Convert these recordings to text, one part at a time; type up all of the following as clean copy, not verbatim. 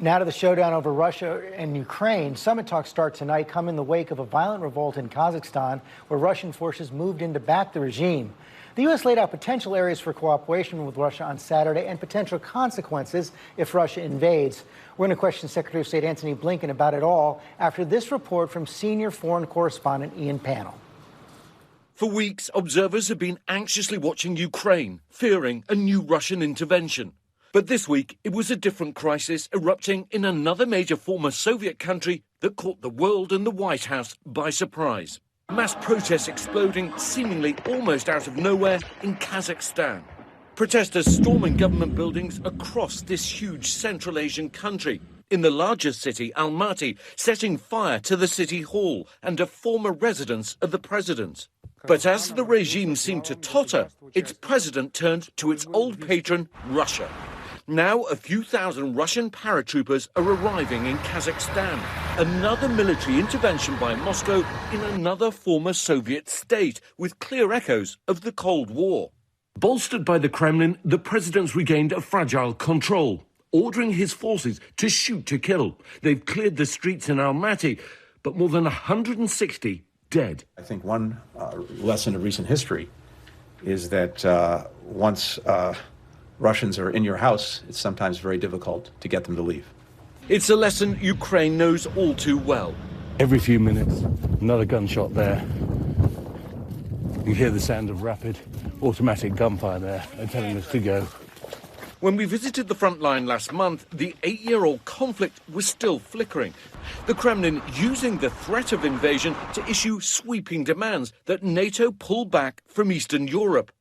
Now to the showdown over Russia and Ukraine. Summit talks start tonight, come in the wake of a violent revolt in Kazakhstan, where Russian forces moved in to back the regime. The U.S. laid out potential areas for cooperation with Russia on Saturday and potential consequences if Russia invades. We're going to question Secretary of State Antony Blinken about it all after this report from senior foreign correspondent Ian Pannell. For weeks, observers have been anxiously watching Ukraine, fearing a new Russian intervention. But this week, it was a different crisis erupting in another major former Soviet country that caught the world and the White House by surprise. Mass protests exploding seemingly almost out of nowhere in Kazakhstan. Protesters storming government buildings across this huge Central Asian country. In the largest city, Almaty, setting fire to the city hall and a former residence of the president. But as the regime seemed to totter, its president turned to its old patron, Russia. Now a few thousand Russian paratroopers are arriving in Kazakhstan. Another military intervention by Moscow in another former Soviet state, with clear echoes of the Cold War. Bolstered by the Kremlin, the president's regained a fragile control, ordering his forces to shoot to kill. They've cleared the streets in Almaty, but more than 160 dead. I think one lesson of recent history is that once Russians are in your house, it's sometimes very difficult to get them to leave. It's a lesson Ukraine knows all too well. Every few minutes, another gunshot there. You hear the sound of rapid automatic gunfire there. They're telling us to go. When we visited the front line last month, the 8-year-old conflict was still flickering. The Kremlin using the threat of invasion to issue sweeping demands that NATO pull back from Eastern Europe.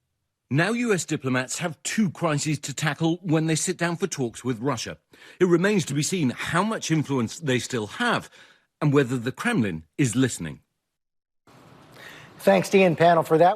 Now US diplomats have two crises to tackle when they sit down for talks with Russia. It remains to be seen how much influence they still have and whether the Kremlin is listening. Thanks to Ian Pannell for that.